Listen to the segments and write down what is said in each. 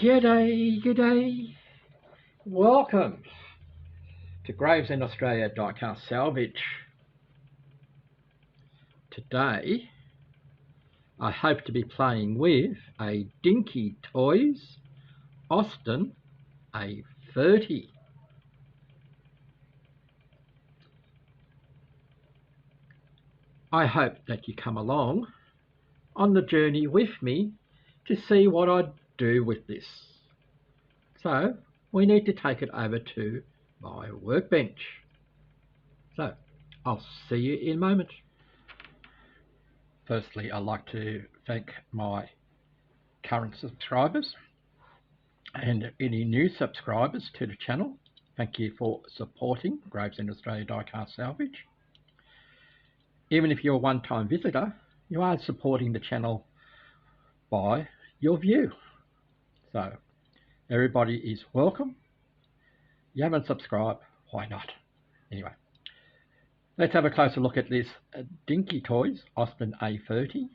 G'day, g'day. Welcome to Gravesend Australia Diecast Salvage. Today, I hope to be playing with a Dinky Toys Austin A30. I hope that you come along on the journey with me to see what I do with this. So we need to take it over to my workbench. So I'll see you in a moment. Firstly, I'd like to thank my current subscribers and any new subscribers to the channel. Thank you for supporting Gravesend Australia Diecast Salvage. Even if you're a one-time visitor, you are supporting the channel by your view. So everybody is welcome. You haven't subscribed, why not? Anyway, let's have a closer look at this Dinky Toys Austin A30,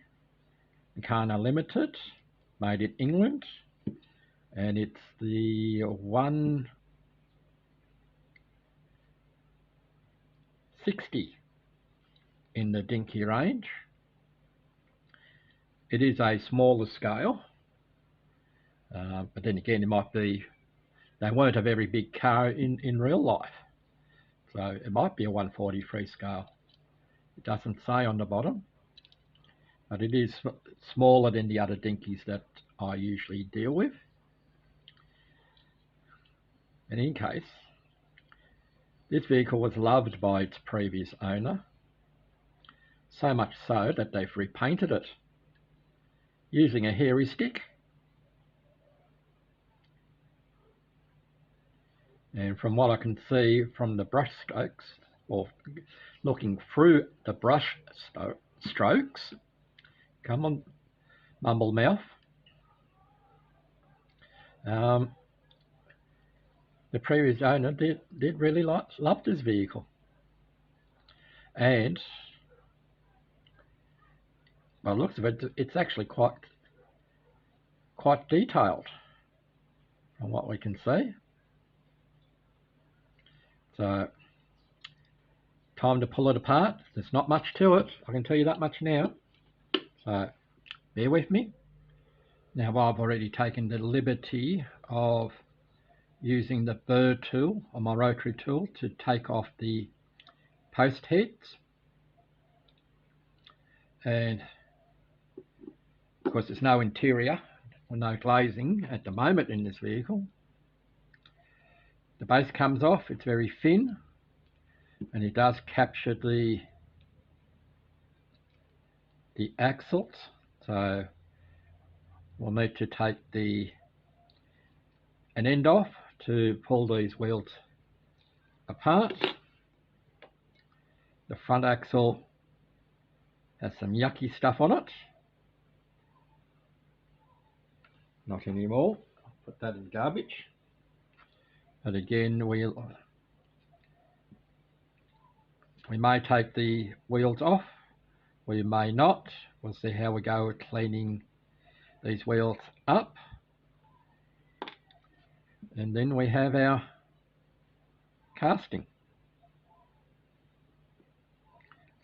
Meccano Limited, made in England, and it's the 160 in the Dinky range. It is a smaller scale, but then again, it might be, they weren't a very big car in real life. So it might be a 143 scale. It doesn't say on the bottom, but it is smaller than the other Dinkies that I usually deal with. And in case, this vehicle was loved by its previous owner, so much so that they've repainted it using a hairy stick. And from what I can see from the brush strokes, or looking through the brush strokes, come on, mumble mouth, the previous owner did really love this vehicle. And by the looks of it, it's actually quite detailed from what we can see. So, time to pull it apart. There's not much to it, I can tell you that much now. So, bear with me. Now, I've already taken the liberty of using the burr tool, or my rotary tool, to take off the post heads. And, of course, there's no interior, or no glazing at the moment in this vehicle. The base comes off, it's very thin, and it does capture the axles. So we'll need to take an end off to pull these wheels apart. The front axle has some yucky stuff on it. Not anymore. I'll put that in garbage. But again, we may take the wheels off, we may not. We'll see how we go with cleaning these wheels up. And then we have our casting.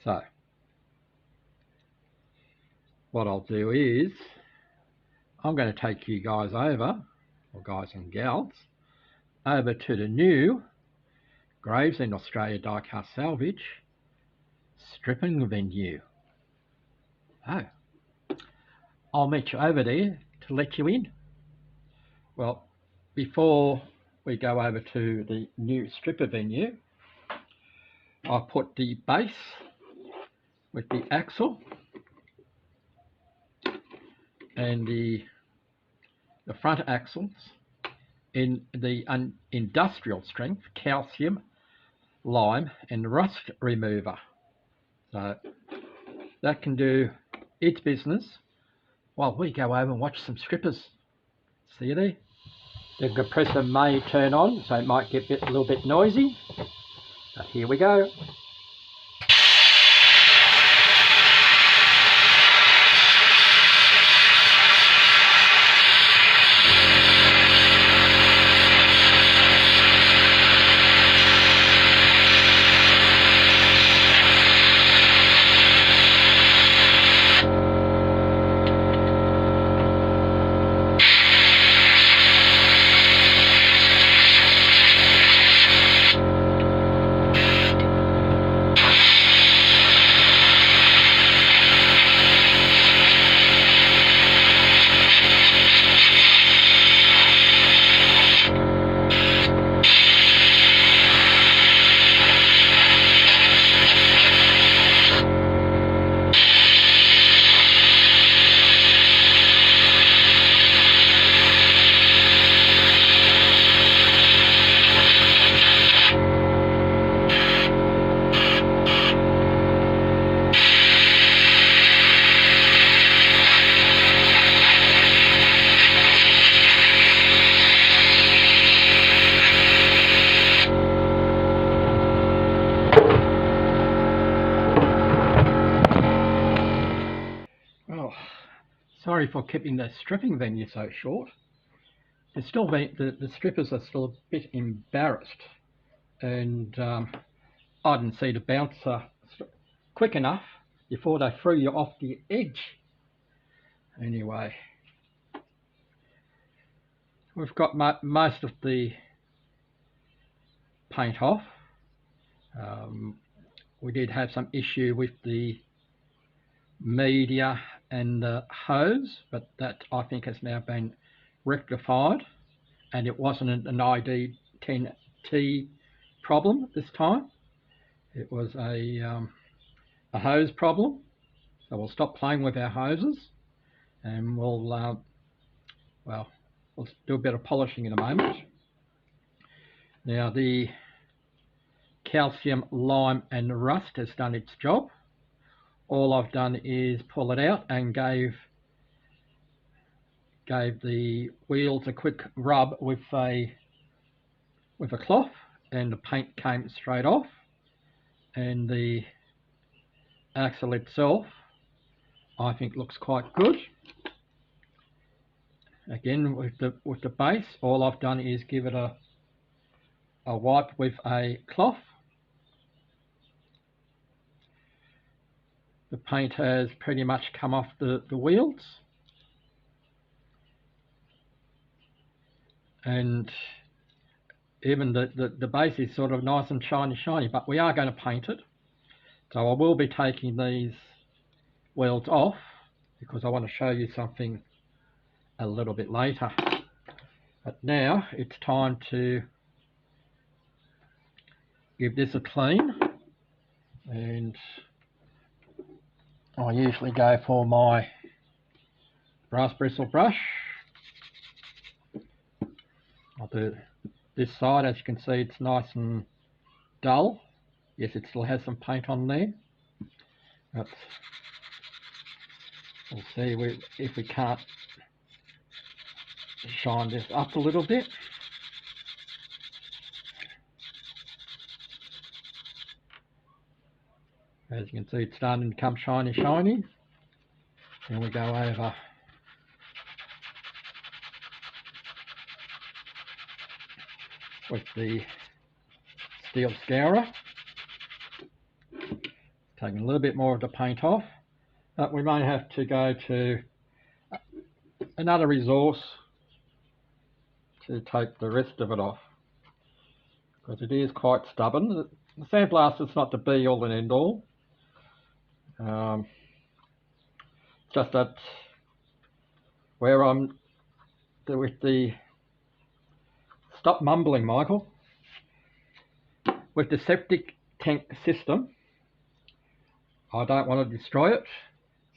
So what I'll do is, I'm going to take you guys over, or guys and gals, over to the new Gravesend Australia Diecast Salvage stripping venue. Oh, I'll meet you over there to let you in. Well, before we go over to the new stripper venue, I put the base with the axle and the front axles in the industrial strength calcium, lime and rust remover. So that can do its business while we go over and watch some strippers. See you there. The compressor may turn on, so it might get a little bit noisy. But here we go. for keeping the stripping venue so short. It's still the strippers are still a bit embarrassed, and I didn't see the bouncer quick enough before they threw you off the edge. Anyway, we've got most of the paint off. We did have some issue with the media and the hose, but that I think has now been rectified, and it wasn't an ID10T problem this time. It was a hose problem, so we'll stop playing with our hoses, and we'll do a bit of polishing in a moment. Now the calcium, lime and rust has done its job. All I've done is pull it out and gave the wheels a quick rub with a cloth, and the paint came straight off, and the axle itself I think looks quite good. Again, with the base, all I've done is give it a wipe with a cloth. The paint has pretty much come off the wheels, and even the base is sort of nice and shiny, but we are going to paint it. So I will be taking these wheels off because I want to show you something a little bit later. But now it's time to give this a clean, and I usually go for my brass bristle brush. I'll do this side. As you can see, it's nice and dull. Yes, it still has some paint on there, but we'll see if we can't shine this up a little bit. As you can see, it's starting to become shiny. Then we go over with the steel scourer, taking a little bit more of the paint off, but we may have to go to another resource to take the rest of it off, because it is quite stubborn. The sandblaster is not the be all and end all. Just that where I'm with the stop mumbling, Michael, with the septic tank system, I don't want to destroy it,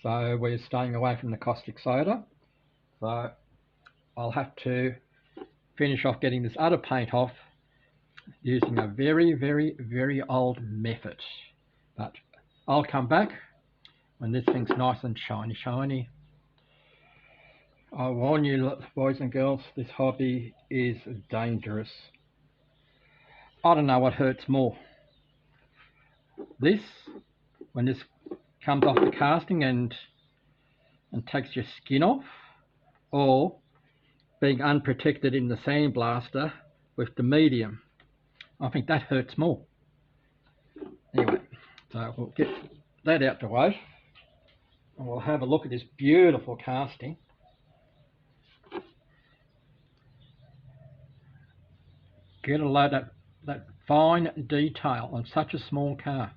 so we're staying away from the caustic soda. So I'll have to finish off getting this other paint off using a very old method, but I'll come back when this thing's nice and shiny. I warn you, boys and girls, this hobby is dangerous. I don't know what hurts more. This, when this comes off the casting and takes your skin off, or being unprotected in the sandblaster with the medium. I think that hurts more. Anyway, so we'll get that out the way, and we'll have a look at this beautiful casting. Get a load of that fine detail on such a small car.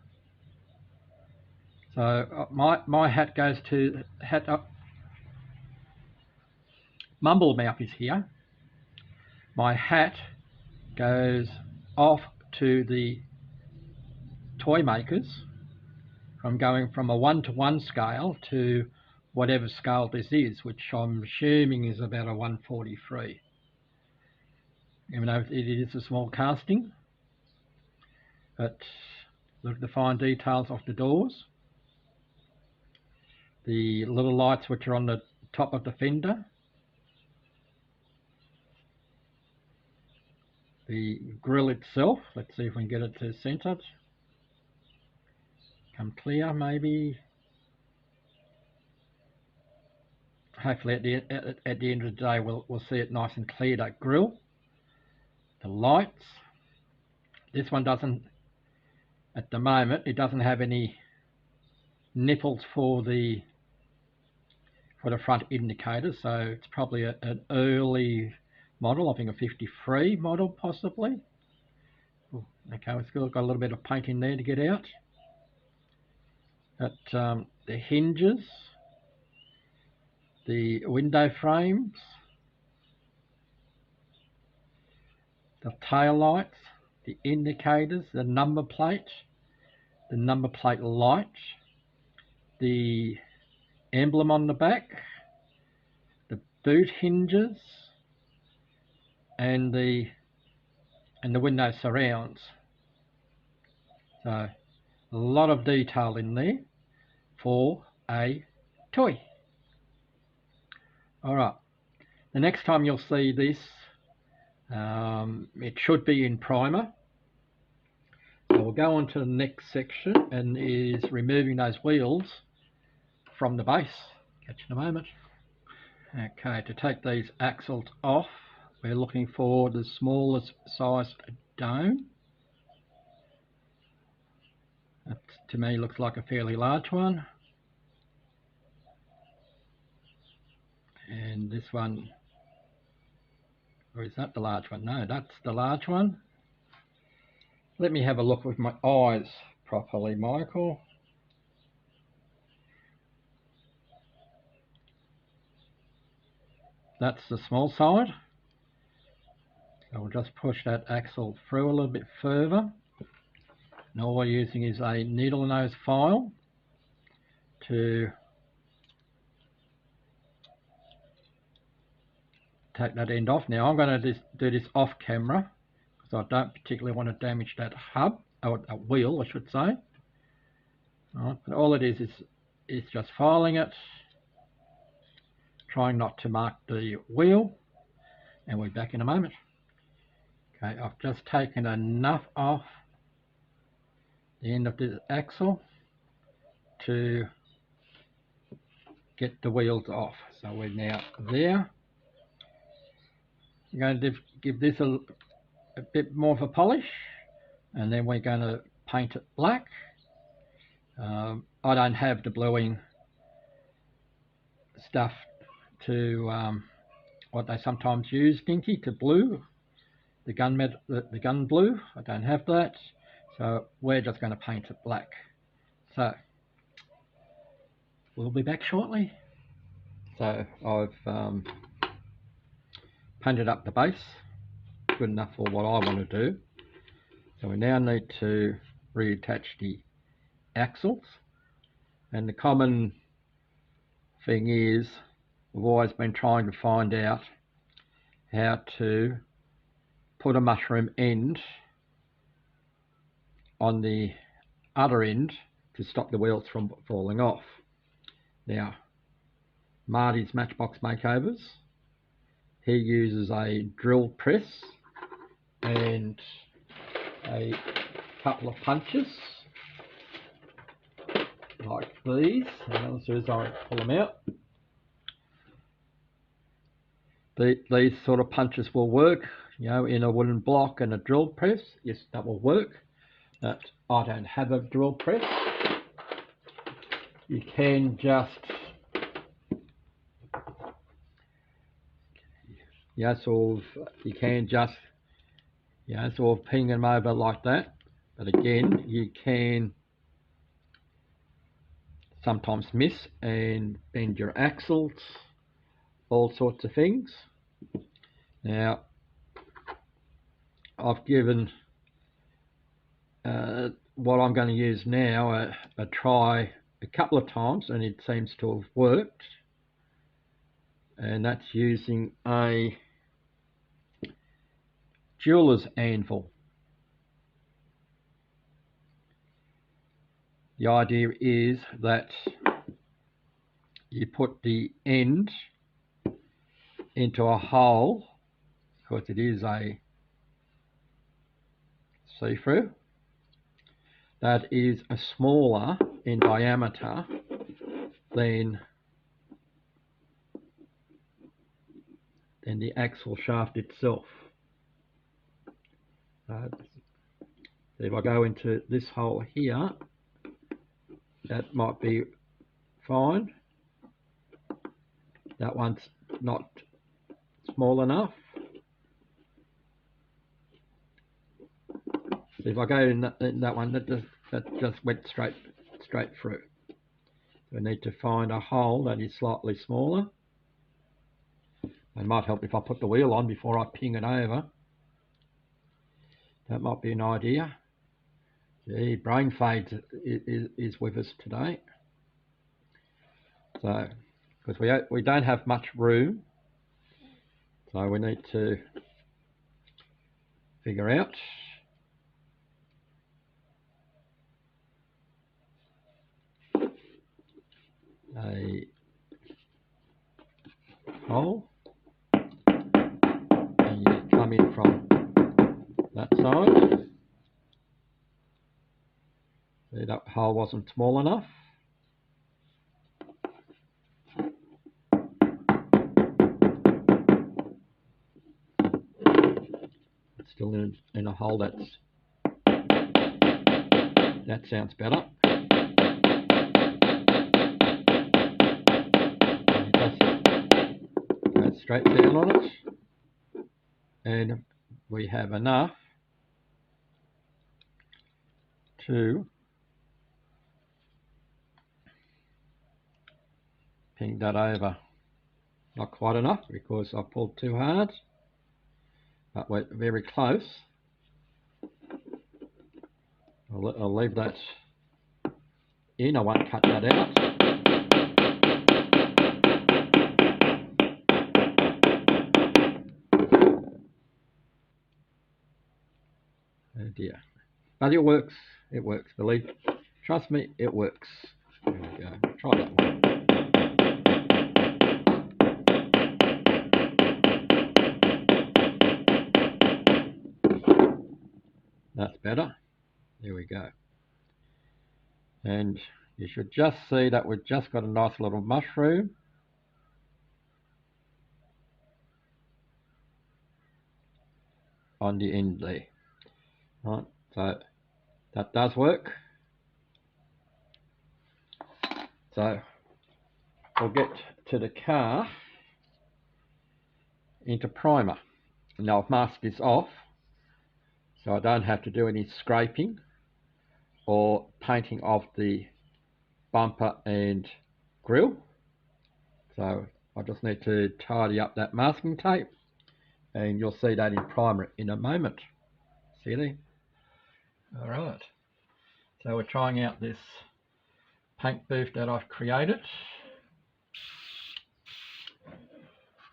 So my hat goes to Mumblемouth is here. My hat goes off to the toy makers from going from a 1:1 scale to whatever scale this is, which I'm assuming is about a 143. Even though it is a small casting, but look at the fine details of the doors, the little lights which are on the top of the fender, the grille itself. Let's see if we can get it to centre. Come clear, maybe. hopefully at the end of the day we'll see it nice and clear, that grill. The lights, this one doesn't, at the moment it doesn't have any nipples for the front indicator, so it's probably an early model, I think a 53 model possibly. Ooh, okay, it's still got a little bit of paint in there to get out. But the hinges, the window frames, the tail lights, the indicators, the number plate light, the emblem on the back, the boot hinges, and the window surrounds. So a lot of detail in there for a toy. Alright, the next time you'll see this, it should be in primer. So we'll go on to the next section, and is removing those wheels from the base. Catch you in a moment. Okay, to take these axles off, we're looking for the smallest size dome. That to me looks like a fairly large one. And this one, or is that the large one? No, that's the large one. Let me have a look with my eyes properly, Michael. That's the small side. So we'll just push that axle through a little bit further. And all we're using is a needle nose file to take that end off. Now I'm going to do this off camera because I don't particularly want to damage that hub, or a wheel I should say. Alright, but all it is just filing it, trying not to mark the wheel, and we're back in a moment. Okay, I've just taken enough off the end of the axle to get the wheels off. So we're now there. I'm going to give this a bit more of a polish, and then we're going to paint it black. I don't have the bluing stuff to what they sometimes use, Dinky, to blue the gun blue. I don't have that, so we're just going to paint it black. So we'll be back shortly. So I've painted up the base, good enough for what I want to do. So we now need to reattach the axles, and the common thing is we've always been trying to find out how to put a mushroom end on the other end to stop the wheels from falling off. Now, Marty's Matchbox Makeovers, he uses a drill press and a couple of punches like these, and as soon as I pull them out, these sort of punches will work, you know, in a wooden block and a drill press. Yes, that will work. But I don't have a drill press. You can just, sort of ping them over like that. But again, you can sometimes miss and bend your axles, all sorts of things. Now, I've given what I'm going to use now a try a couple of times, and it seems to have worked. And that's using a jeweler's anvil. The idea is that you put the end into a hole, because it is a see-through, that is a smaller in diameter than than the axle shaft itself. If I go into this hole here, that might be fine. That one's not small enough. So if I go in that one, that just went straight through. So I need to find a hole that is slightly smaller. It might help if I put the wheel on before I ping it over. That might be an idea. Gee, brain fades is with us today. So, because we don't have much room, so we need to figure out a hole, and you come in from that side. See, that hole wasn't small enough. It's still in a hole that sounds better. Go straight down on it, and we have enough to ping that over. Not quite enough because I pulled too hard, but we're very close. I'll leave that in. I won't cut that out. Oh dear. But it works. It works. Trust me, it works. There we go. Try that one. That's better. There we go. And you should just see that we've just got a nice little mushroom. On the end there. Right, so that does work. So we'll get to the car into primer. Now I've masked this off, so I don't have to do any scraping or painting of the bumper and grille. So I just need to tidy up that masking tape, and you'll see that in primer in a moment. See there? All right. So we're trying out this paint booth that I've created.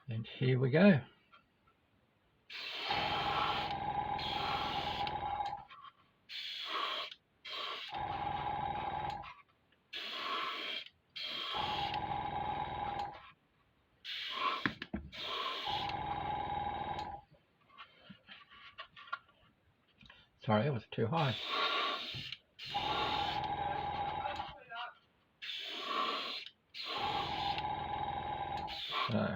And here we go. Sorry, it was too high. So,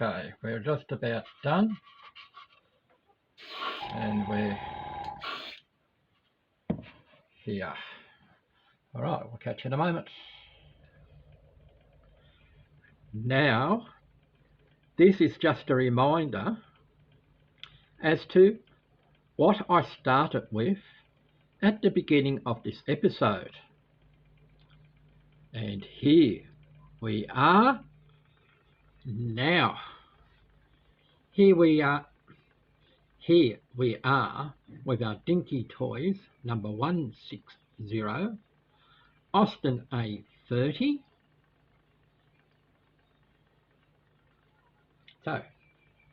okay, we're just about done. And we're here. All right, we'll catch you in a moment. Now, this is just a reminder as to what I started with at the beginning of this episode. And here we are now. Here we are with our Dinky Toys number 160, Austin A30. So,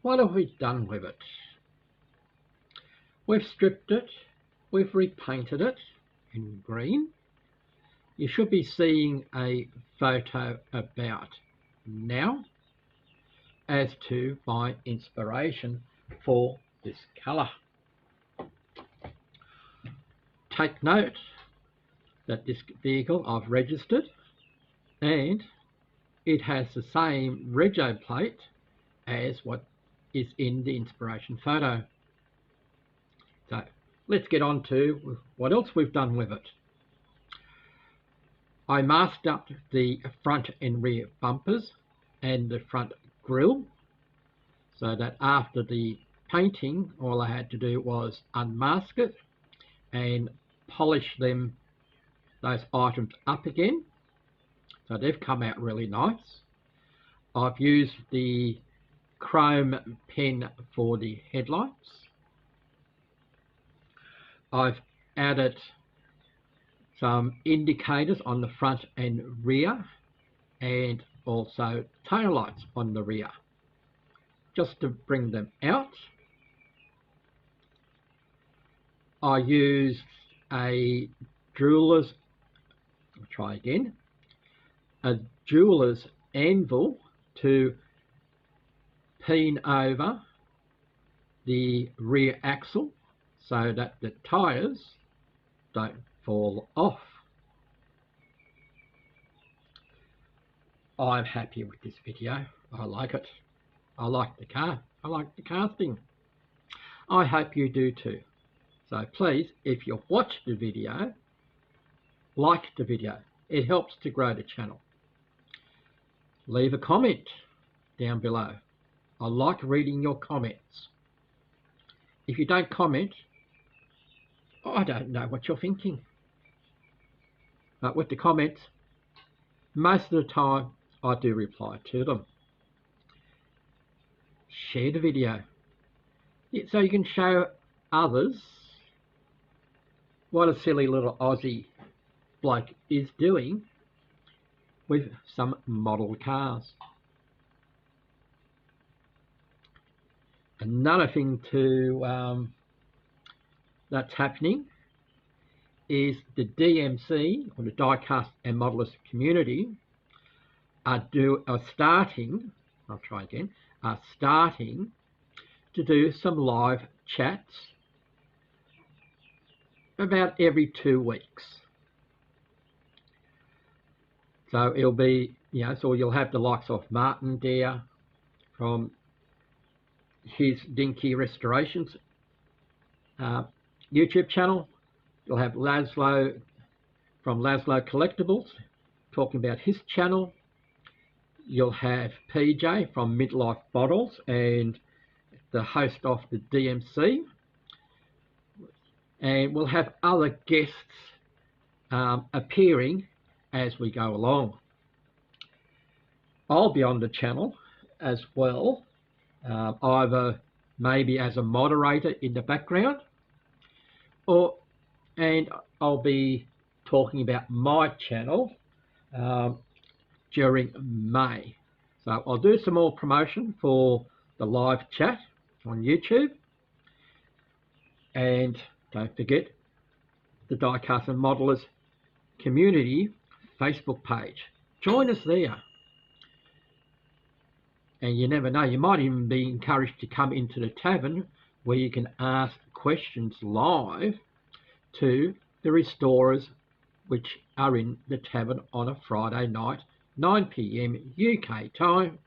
what have we done with it? We've stripped it, we've repainted it in green. You should be seeing a photo about now as to my inspiration for this colour. Take note that this vehicle I've registered, and it has the same rego plate as what is in the inspiration photo. So let's get on to what else we've done with it. I masked up the front and rear bumpers and the front grille, so that after the painting all I had to do was unmask it and polish those items up again. So they've come out really nice. I've used the chrome pen for the headlights. I've added some indicators on the front and rear, and also tail lights on the rear, just to bring them out. I used a jeweler's anvil to pin over the rear axle so that the tyres don't fall off. I'm happy with this video. I like it. I like the car. I like the casting. I hope you do too. So please, if you watch the video, like the video. It helps to grow the channel. Leave a comment down below. I like reading your comments. If you don't comment, I don't know what you're thinking. But with the comments, most of the time I do reply to them. Share the video so you can show others what a silly little Aussie bloke is doing with some model cars. Another thing that's happening is the DMC, or the Diecast and Modelers community, are starting to do some live chats about every 2 weeks. So it'll be, so you'll have the likes of Martin there from his Dinky Restorations YouTube channel. You'll have Laszlo from Laszlo Collectibles talking about his channel. You'll have PJ from Midlife Bottles and the host of the DMC. And we'll have other guests appearing as we go along. I'll be on the channel as well, either maybe as a moderator in the background, and I'll be talking about my channel during May. So I'll do some more promotion for the live chat on YouTube. And don't forget the Diecast and Modelers community Facebook page. Join us there. And you never know, you might even be encouraged to come into the tavern where you can ask questions live to the restorers which are in the tavern on a Friday night, 9 PM UK time.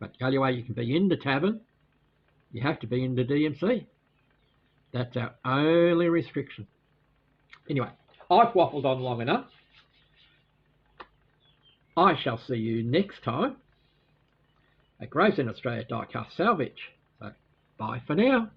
But the only way you can be in the tavern, you have to be in the DMC. That's our only restriction. Anyway, I've waffled on long enough. I shall see you next time at Gravesend Australia Diecast Salvage. So bye for now.